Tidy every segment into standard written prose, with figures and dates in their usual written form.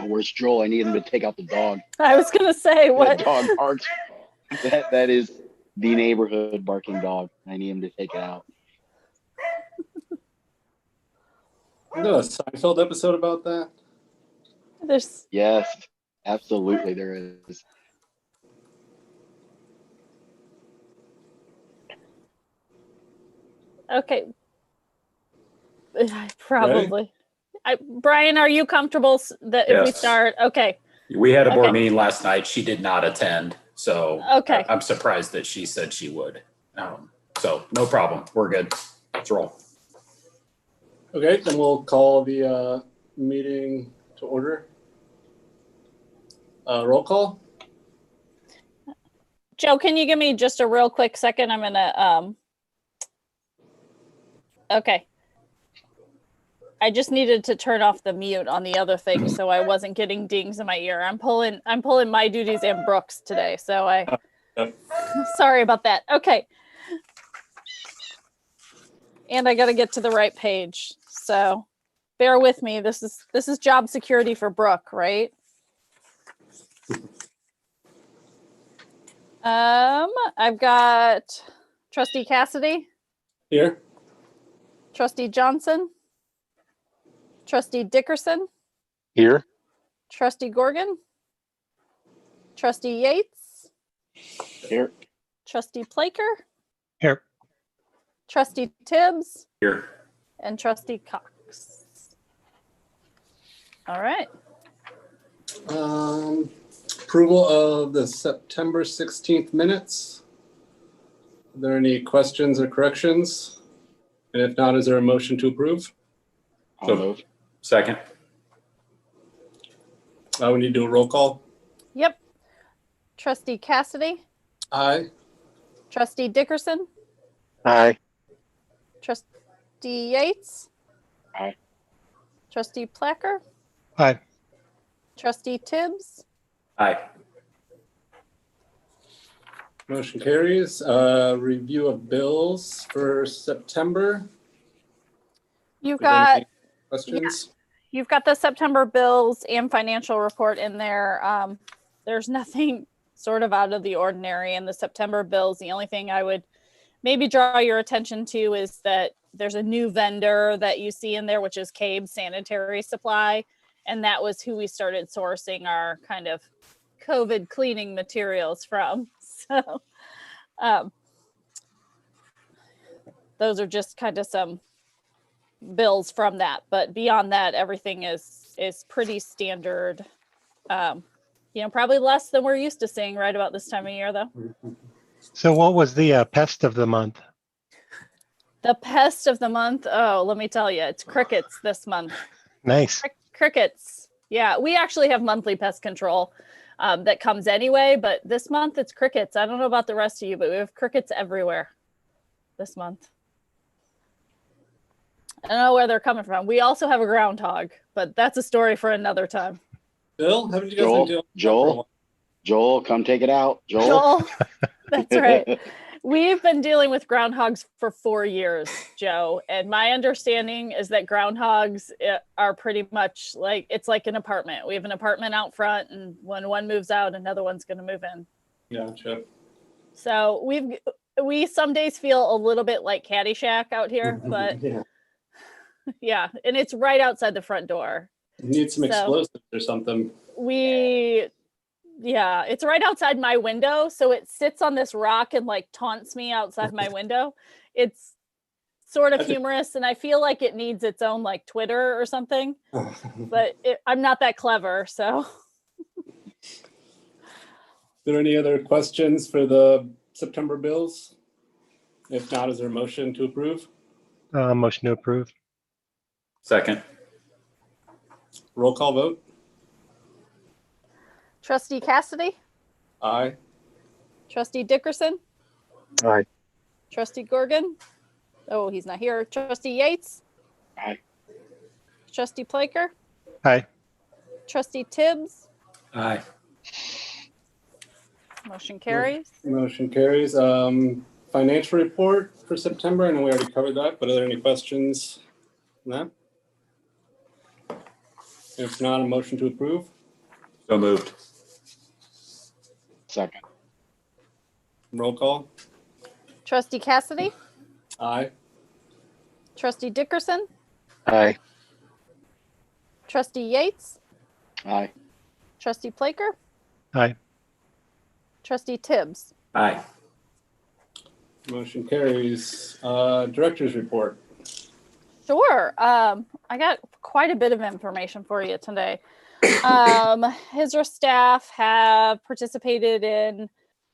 Where's Joel? I need him to take out the dog. I was going to say, what? That dog barks. That is the neighborhood barking dog. I need him to take it out. Isn't there a Seinfeld episode about that? Yes, absolutely there is. Okay. Probably. Brian, are you comfortable that if we start? Okay. We had a board meeting last night. She did not attend. So I'm surprised that she said she would. So no problem. We're good. Let's roll. Okay, then we'll call the meeting to order. Roll call. Joe, can you give me just a real quick second? I'm going to, okay. I just needed to turn off the mute on the other thing so I wasn't getting dings in my ear. I'm pulling my duties and Brooks today, so sorry about that. Okay. And I got to get to the right page. So bear with me. This is job security for Brooke, right? I've got Trustee Cassidy. Here. Trustee Johnson. Trustee Dickerson. Here. Trustee Gorgon. Trustee Yates. Here. Trustee Plaker. Here. Trustee Tibbs. Here. And Trustee Cox. All right. Approval of the September 16th minutes. Are there any questions or corrections? And if not, is there a motion to approve? I'll move. Second. We need to do a roll call. Yep. Trustee Cassidy. Aye. Trustee Dickerson. Aye. Trustee Yates. Aye. Trustee Placker. Aye. Trustee Tibbs. Aye. Motion carries. Review of bills for September. You've got questions? Yeah, you've got the September bills and financial report in there. There's nothing sort of out of the ordinary in the September bills. The only thing I would maybe draw your attention to is that there's a new vendor that you see in there, which is Cabe Sanitary Supply. And that was who we started sourcing our kind of COVID cleaning materials from. So those are just kind of some bills from that. But beyond that, everything is pretty standard. Probably less than we're used to seeing right about this time of year, though. So what was the pest of the month? The pest of the month? Oh, let me tell you, it's crickets this month. Nice. Crickets. Yeah, we actually have monthly pest control that comes anyway, but this month it's crickets. I don't know about the rest of you, but we have crickets everywhere this month. I don't know where they're coming from. We also have a groundhog, but that's a story for another time. Bill, haven't you guys been doing? Joel, come take it out. Joel. That's right. We've been dealing with groundhogs for 4 years, Joe. And my understanding is that groundhogs are pretty much like, it's like an apartment. We have an apartment out front, and when one moves out, another one's going to move in. Yeah, sure. So we some days feel a little bit like Caddyshack out here, but yeah, and it's right outside the front door. You need some explosives or something. Yeah, it's right outside my window. So it sits on this rock and like taunts me outside my window. It's sort of humorous, and I feel like it needs its own like Twitter or something, but I'm not that clever. So Are there any other questions for the September bills? If not, is there a motion to approve? Motion to approve. Second. Roll call vote. Trustee Cassidy. Aye. Trustee Dickerson. Aye. Trustee Gorgon. Oh, he's not here. Trustee Yates. Aye. Trustee Plaker. Aye. Trustee Tibbs. Aye. Motion carries. Motion carries. Financial report for September. I know we already covered that, but are there any questions on that? If not, a motion to approve? So moved. Second. Roll call? Trustee Cassidy, Aye. Trustee Dickerson, Aye. Trustee Yates, Aye. Trustee Plaker, Aye. Trustee Tibbs. Aye. Motion carries. Director's report. Sure. I got quite a bit of information for you today. HISRA staff have participated in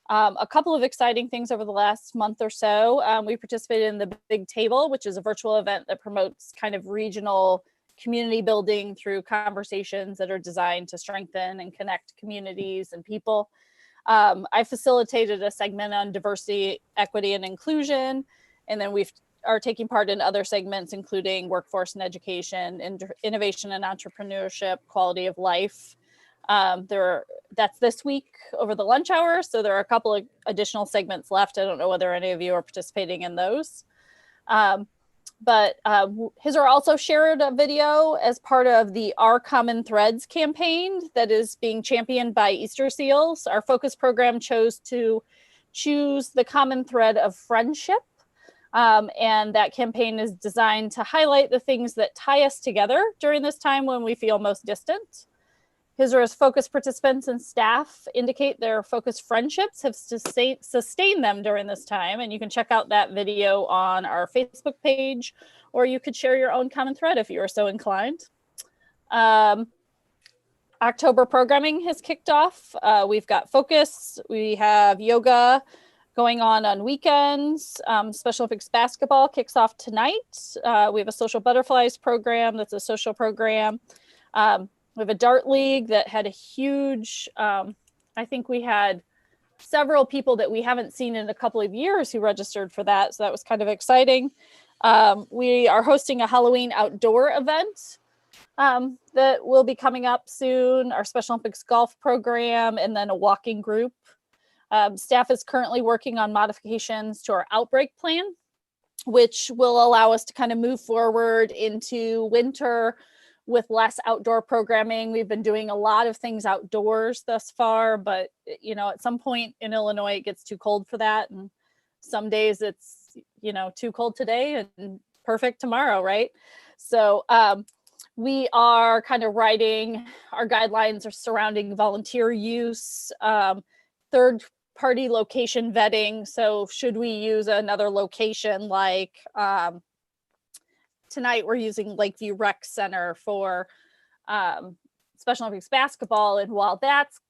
a couple of exciting things over the last month or so. We participated in the Big Table, which is a virtual event that promotes kind of regional community building through conversations that are designed to strengthen and connect communities and people. I facilitated a segment on diversity, equity, and inclusion, and then we are taking part in other segments, including workforce and education, innovation and entrepreneurship, quality of life. That's this week over the lunch hour, so there are a couple of additional segments left. I don't know whether any of you are participating in those. But HISRA also shared a video as part of the Our Common Threads campaign that is being championed by Easter Seals. Our focus program chose to choose the common thread of friendship. And that campaign is designed to highlight the things that tie us together during this time when we feel most distant. HISRA's focus participants and staff indicate their focused friendships have sustained them during this time. And you can check out that video on our Facebook page, or you could share your own common thread if you are so inclined. October programming has kicked off. We've got focus, we have yoga going on weekends. Special Olympics basketball kicks off tonight. We have a social butterflies program that's a social program. We have a dart league that had a huge, I think we had several people that we haven't seen in a couple of years who registered for that. So that was kind of exciting. We are hosting a Halloween outdoor event that will be coming up soon. Our Special Olympics golf program, and then a walking group. Staff is currently working on modifications to our outbreak plan, which will allow us to kind of move forward into winter with less outdoor programming. We've been doing a lot of things outdoors thus far, but you know, at some point in Illinois, it gets too cold for that. And some days it's, you know, too cold today and perfect tomorrow, right? So we are kind of writing our guidelines surrounding volunteer use, third party location vetting. So should we use another location like, tonight we're using Lakeview Rec Center for Special Olympics basketball. And while that's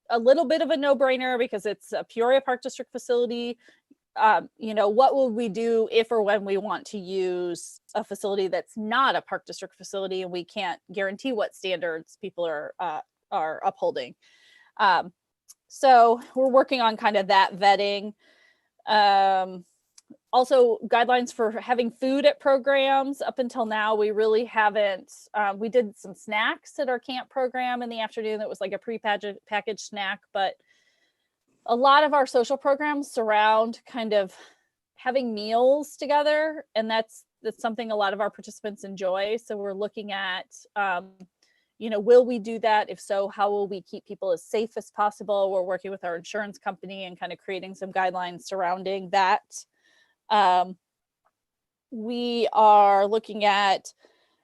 a little bit of a no-brainer because it's a Peoria Park District facility, you know, what will we do if or when we want to use a facility that's not a Park District facility and we can't guarantee what standards people are upholding? So we're working on kind of that vetting. Also, guidelines for having food at programs. Up until now, we really haven't. We did some snacks at our camp program in the afternoon. That was like a pre-packaged snack, but a lot of our social programs surround kind of having meals together, and that's something a lot of our participants enjoy. So we're looking at, you know, will we do that? If so, how will we keep people as safe as possible? We're working with our insurance company and kind of creating some guidelines surrounding that. We are looking at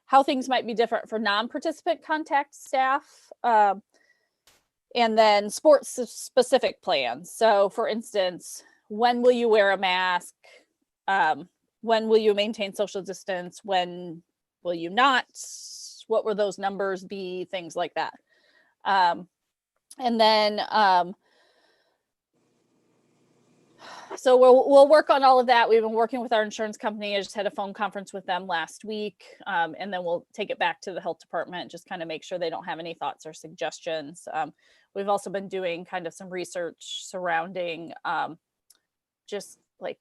how things might be different for non-participant contact staff, and then sports specific plans. So for instance, when will you wear a mask? When will you maintain social distance? When will you not? What will those numbers be? Things like that. And then, so we'll work on all of that. We've been working with our insurance company. I just had a phone conference with them last week. And then we'll take it back to the health department, just kind of make sure they don't have any thoughts or suggestions. We've also been doing kind of some research surrounding just like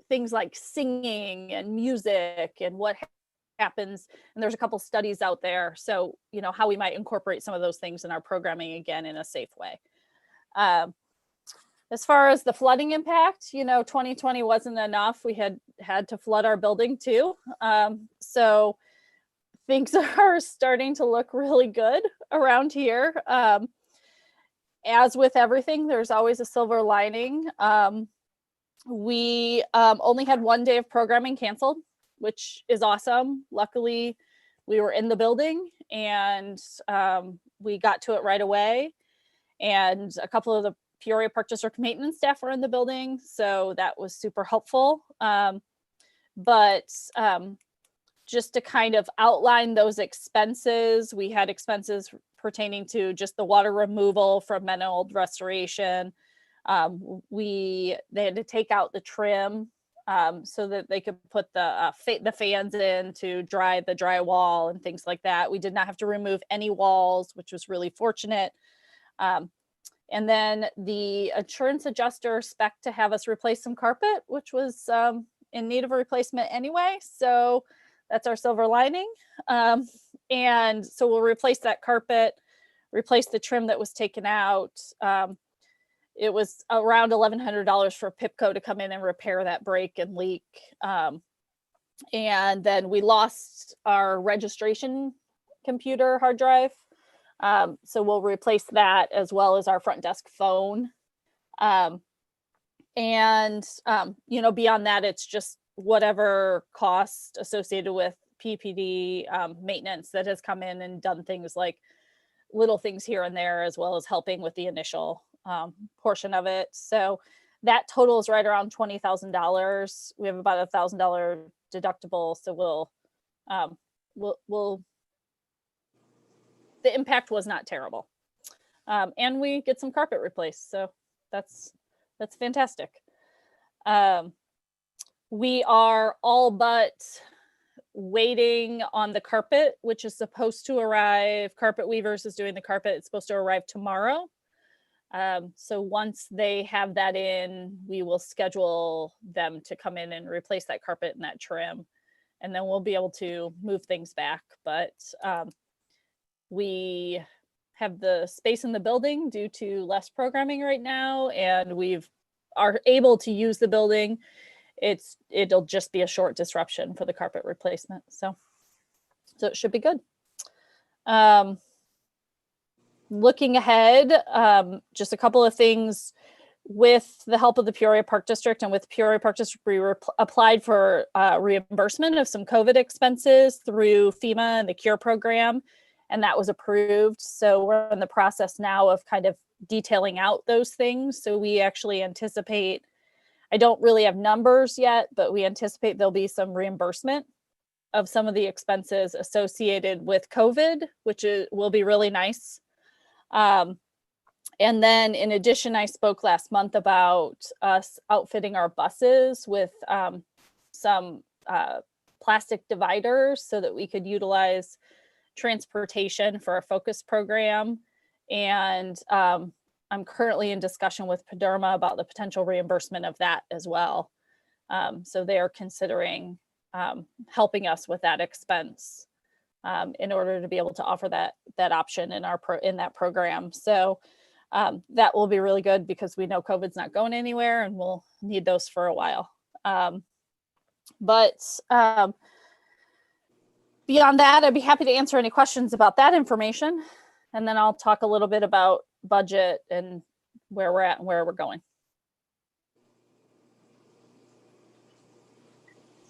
things like singing and music and what happens. And there's a couple studies out there. So, you know, how we might incorporate some of those things in our programming again in a safe way. As far as the flooding impact, you know, 2020 wasn't enough. We had to flood our building too. So things are starting to look really good around here. As with everything, there's always a silver lining. We only had 1 day of programming canceled, which is awesome. Luckily, we were in the building and we got to it right away. And a couple of the Peoria Park District maintenance staff were in the building, so that was super helpful. But just to kind of outline those expenses, we had expenses pertaining to just the water removal from Menold restoration. They had to take out the trim so that they could put the fans in to dry the drywall and things like that. We did not have to remove any walls, which was really fortunate. And then the insurance adjuster spec to have us replace some carpet, which was in need of a replacement anyway. So that's our silver lining. And so we'll replace that carpet, replace the trim that was taken out. It was around $1,100 for PIPCO to come in and repair that break and leak. And then we lost our registration computer hard drive. So we'll replace that as well as our front desk phone. And beyond that, it's just whatever cost associated with PPD maintenance that has come in and done things like little things here and there, as well as helping with the initial portion of it. So that total is right around $20,000. We have about $1,000 deductible. So we'll the impact was not terrible. And we get some carpet replaced. So that's fantastic. We are all but waiting on the carpet, which is supposed to arrive. Carpet Weavers is doing the carpet. It's supposed to arrive tomorrow. So once they have that in, we will schedule them to come in and replace that carpet and that trim. And then we'll be able to move things back. But we have the space in the building due to less programming right now, and are able to use the building. It'll just be a short disruption for the carpet replacement. So it should be good. Looking ahead, just a couple of things. With the help of the Peoria Park District and with Peoria Park District, we applied for reimbursement of some COVID expenses through FEMA and the CURE program, and that was approved. So we're in the process now of kind of detailing out those things. So we actually anticipate, I don't really have numbers yet, but we anticipate there'll be some reimbursement of some of the expenses associated with COVID, which will be really nice. And then in addition, I spoke last month about us outfitting our buses with some plastic dividers so that we could utilize transportation for our focus program. And I'm currently in discussion with Paderma about the potential reimbursement of that as well. So they are considering helping us with that expense in order to be able to offer that option in that program. So that will be really good because we know COVID's not going anywhere and we'll need those for a while. But beyond that, I'd be happy to answer any questions about that information. And then I'll talk a little bit about budget and where we're at and where we're going.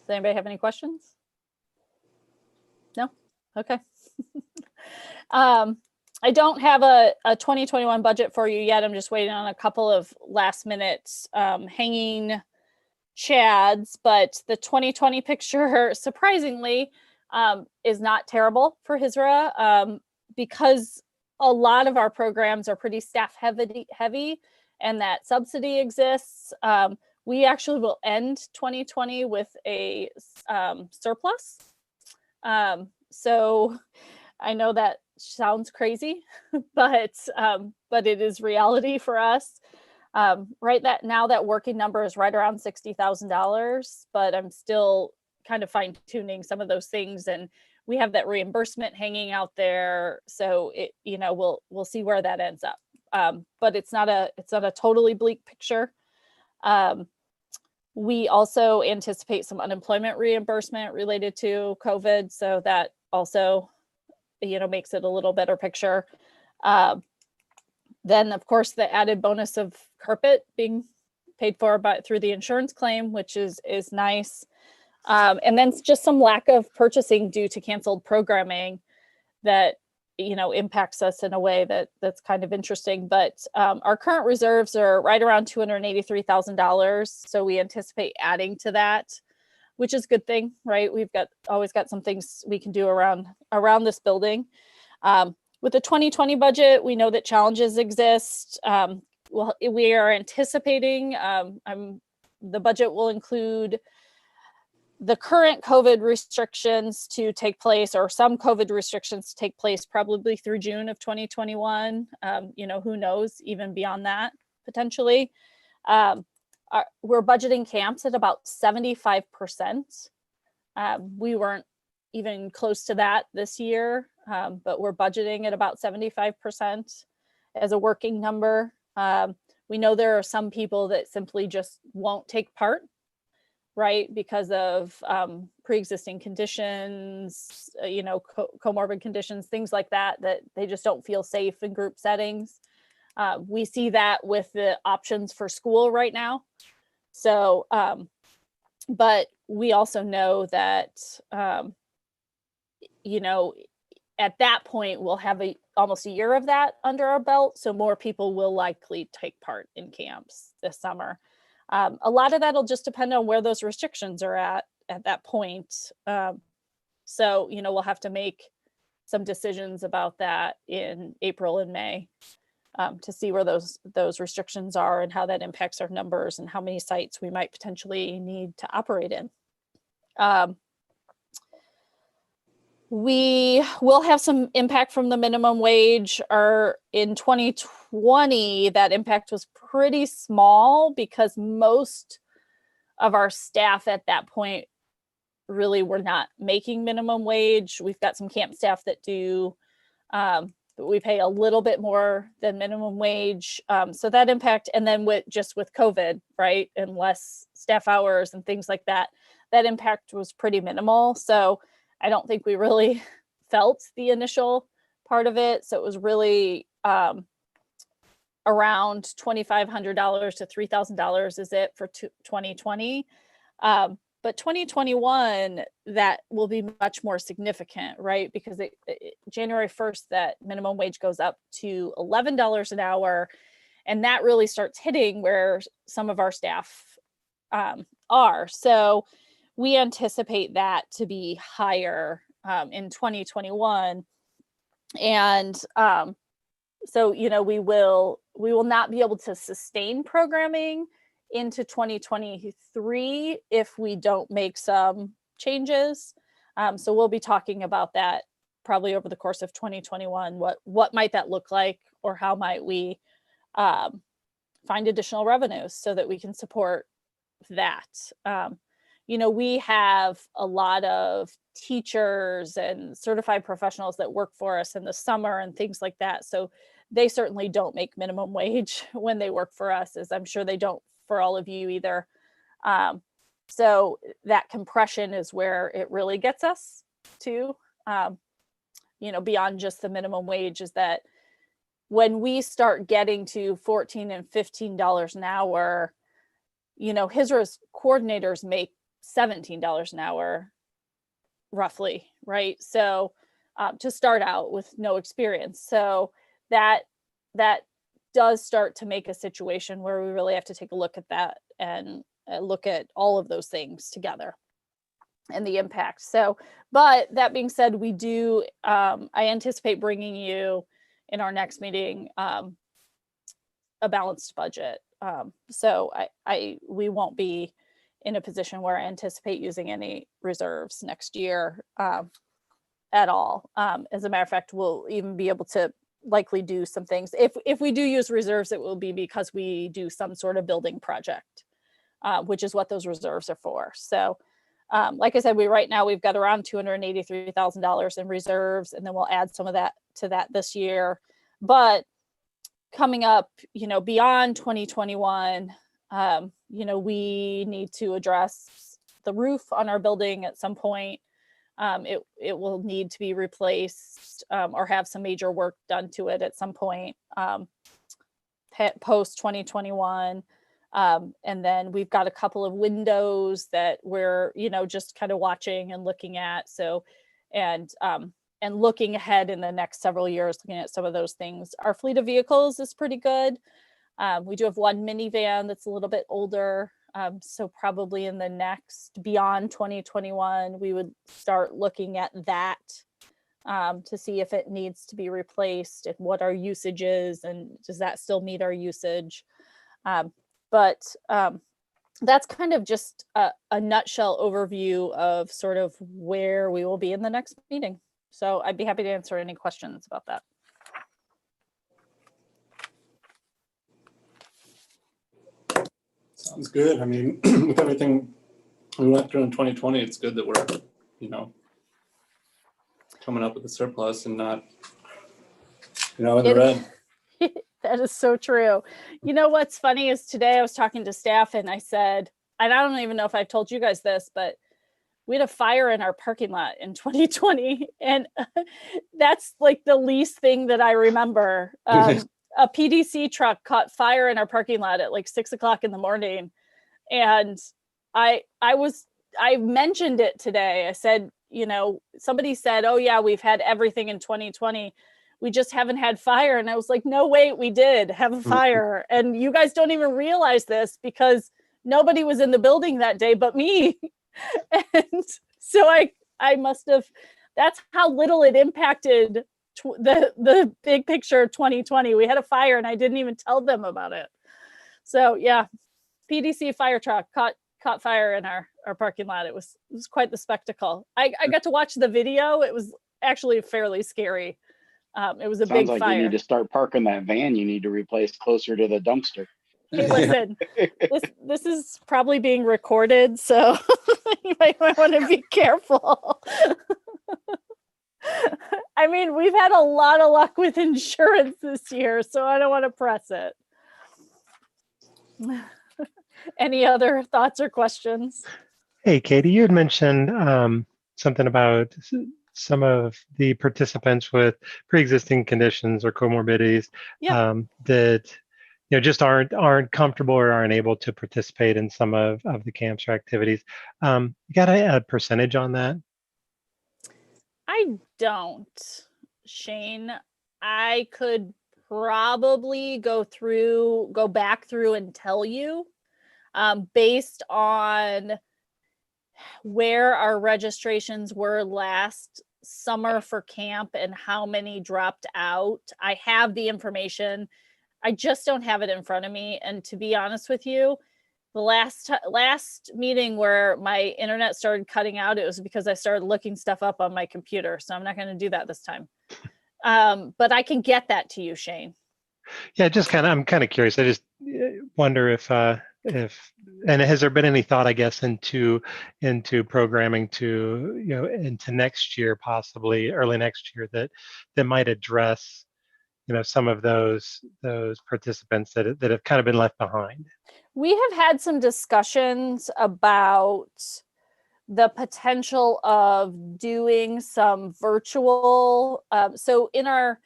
Does anybody have any questions? No? Okay. I don't have a 2021 budget for you yet. I'm just waiting on a couple of last minute hanging chads, but the 2020 picture, surprisingly, is not terrible for HISRA because a lot of our programs are pretty staff heavy and that subsidy exists. We actually will end 2020 with a surplus. So I know that sounds crazy, but it is reality for us. Right now that working number is right around $60,000, but I'm still kind of fine tuning some of those things. And we have that reimbursement hanging out there. So we'll see where that ends up. But it's not a totally bleak picture. We also anticipate some unemployment reimbursement related to COVID. So that also, makes it a little better picture. Then, of course, the added bonus of carpet being paid for through the insurance claim, which is nice. And then just some lack of purchasing due to canceled programming that impacts us in a way that's kind of interesting. But our current reserves are right around $283,000, so we anticipate adding to that, which is a good thing, right? We've always got some things we can do around this building. With the 2020 budget, we know that challenges exist. Well, we are anticipating the budget will include the current COVID restrictions to take place, or some COVID restrictions to take place probably through June of 2021. Who knows, even beyond that, potentially. We're budgeting camps at about 75%. We weren't even close to that this year, but we're budgeting at about 75% as a working number. We know there are some people that simply just won't take part, right, because of pre-existing conditions, comorbid conditions, things like that they just don't feel safe in group settings. We see that with the options for school right now. So, but we also know that, at that point, we'll have almost a year of that under our belt. So more people will likely take part in camps this summer. A lot of that'll just depend on where those restrictions are at that point. So, we'll have to make some decisions about that in April and May to see where those restrictions are and how that impacts our numbers and how many sites we might potentially need to operate in. We will have some impact from the minimum wage. In 2020, that impact was pretty small because most of our staff at that point really were not making minimum wage. We've got some camp staff that do, but we pay a little bit more than minimum wage. So that impact, and then with COVID, right, and less staff hours and things like that, that impact was pretty minimal. So I don't think we really felt the initial part of it. So it was really around $2,500 to $3,000 is it for 2020. But 2021, that will be much more significant, right? Because January 1st, that minimum wage goes up to $11 an hour. And that really starts hitting where some of our staff are. So we anticipate that to be higher in 2021. And so, we will not be able to sustain programming into 2023 if we don't make some changes. So we'll be talking about that probably over the course of 2021. What might that look like, or how might we find additional revenues so that we can support that? We have a lot of teachers and certified professionals that work for us in the summer and things like that. So they certainly don't make minimum wage when they work for us, as I'm sure they don't for all of you either. So that compression is where it really gets us to, beyond just the minimum wage, is that when we start getting to $14 and $15 an hour, HISRA's coordinators make $17 an hour, roughly, right? So to start out with no experience. So that does start to make a situation where we really have to take a look at that and look at all of those things together and the impact. So, but that being said, we do, I anticipate bringing you in our next meeting a balanced budget. So we won't be in a position where I anticipate using any reserves next year at all. As a matter of fact, we'll even be able to likely do some things. If we do use reserves, it will be because we do some sort of building project, which is what those reserves are for. So like I said, right now we've got around $283,000 in reserves, and then we'll add some of that to that this year. But coming up, beyond 2021, we need to address the roof on our building at some point. It will need to be replaced or have some major work done to it at some point post 2021. And then we've got a couple of windows that we're, just kind of watching and looking at. So, and looking ahead in the next several years, looking at some of those things. Our fleet of vehicles is pretty good. We do have one minivan that's a little bit older. So probably in the next, beyond 2021, we would start looking at that to see if it needs to be replaced, and what our usage is, and does that still meet our usage. But that's kind of just a nutshell overview of sort of where we will be in the next meeting. So I'd be happy to answer any questions about that. Sounds good. I mean, with everything we went through in 2020, it's good that we're, coming up with a surplus and not, in the red. That is so true. What's funny is today I was talking to staff and I said, and I don't even know if I've told you guys this, but we had a fire in our parking lot in 2020. And that's like the least thing that I remember. A PDC truck caught fire in our parking lot at like 6 o'clock in the morning. And I mentioned it today. I said, somebody said, oh yeah, we've had everything in 2020. We just haven't had fire. And I was like, no, wait, we did have a fire. And you guys don't even realize this because nobody was in the building that day but me. And so I must have, that's how little it impacted the big picture of 2020. We had a fire and I didn't even tell them about it. So yeah, PDC fire truck caught fire in our parking lot. It was quite the spectacle. I got to watch the video. It was actually fairly scary. It was a big like fire. You need to start parking that van you need to replace closer to the dumpster. Hey, listen, this is probably being recorded, so you might want to be careful. I mean, we've had a lot of luck with insurance this year, so I don't want to press it. Any other thoughts or questions? Hey, Katie, you had mentioned something about some of the participants with pre-existing conditions or comorbidities that just aren't comfortable or aren't able to participate in some of the camps or activities. You got a percentage on that? I don't, Shane. I could probably go back through and tell you based on where our registrations were last summer for camp and how many dropped out. I have the information. I just don't have it in front of me. And to be honest with you, the last meeting where my internet started cutting out, it was because I started looking stuff up on my computer. So I'm not going to do that this time. But I can get that to you, Shane. Yeah, I'm kind of curious. I just wonder if and has there been any thought, I guess, into programming to into next year, possibly early next year, that might address some of those participants that have kind of been left behind. We have had some discussions about the potential of doing some virtual. So in our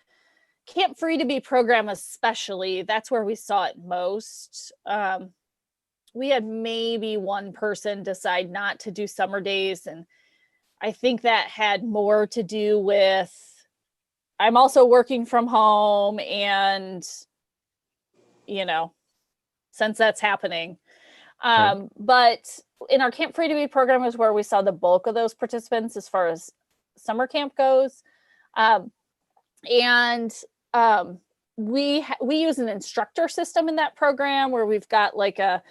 Camp Free to Be program, especially, that's where we saw it most. We had maybe one person decide not to do summer days. And I think that had more to do with, I'm also working from home and, since that's happening. Right. But in our Camp Free to Be program is where we saw the bulk of those participants as far as summer camp goes. We use an instructor system in that program where we've got like a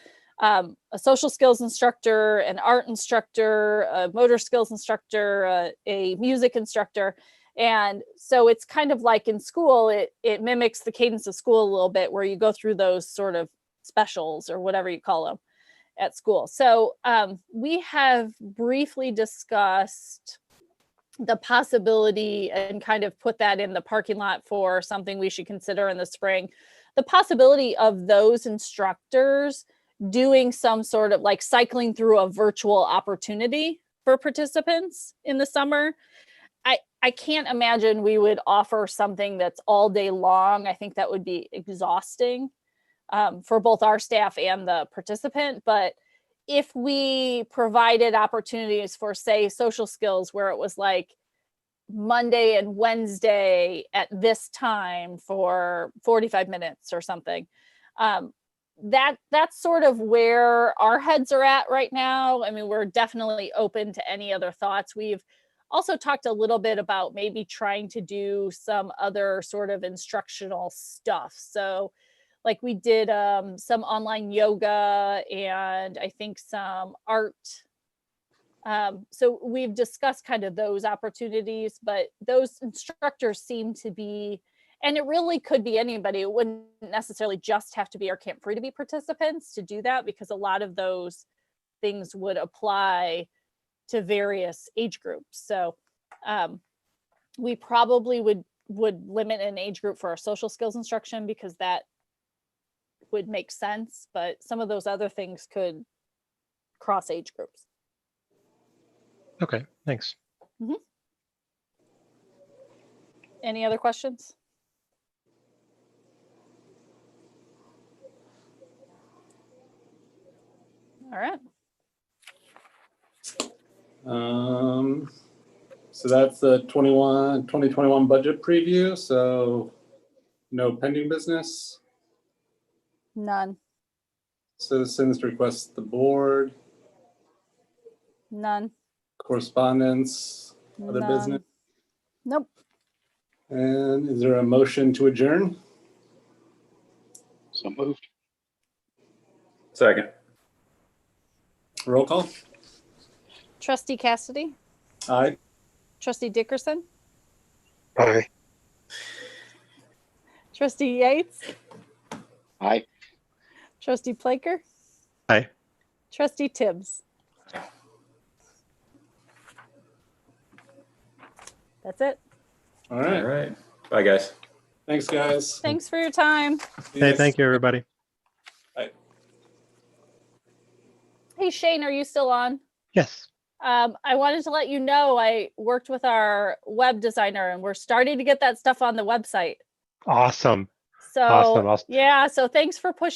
social skills instructor, an art instructor, a motor skills instructor, a music instructor. And so it's kind of like in school, it mimics the cadence of school a little bit, where you go through those sort of specials or whatever you call them at school. So we have briefly discussed the possibility and kind of put that in the parking lot for something we should consider in the spring, the possibility of those instructors doing some sort of like cycling through a virtual opportunity for participants in the summer. I can't imagine we would offer something that's all day long. I think that would be exhausting for both our staff and the participant. But if we provided opportunities for, say, social skills where it was like Monday and Wednesday at this time for 45 minutes or something, that's sort of where our heads are at right now. I mean, we're definitely open to any other thoughts. We've also talked a little bit about maybe trying to do some other sort of instructional stuff. So like we did some online yoga and I think some art. So we've discussed kind of those opportunities, but those instructors seem to be, and it really could be anybody. It wouldn't necessarily just have to be our Camp Free to Be participants to do that, because a lot of those things would apply to various age groups. So we probably would limit an age group for our social skills instruction because that would make sense, but some of those other things could cross age groups. Okay, thanks. Mm-hmm. Any other questions? All right. So that's the 2021 budget preview. So no pending business. None. Citizens request the board. None. Correspondence, other None. business. Nope. And is there a motion to adjourn? So moved. Second. Roll call. Trustee Cassidy. Aye. Trustee Dickerson. Aye. Trustee Yates. Aye. Trustee Plaker. Aye. Trustee Tibbs. That's it. All right. All right. Bye, guys. Thanks, guys. Thanks for your time. Hey, thank you, everybody. Bye. Hey, Shane, are you still on? Yes. I wanted to let you know I worked with our web designer and we're starting to get that stuff on the website. Awesome. So Awesome. yeah, so thanks for pushing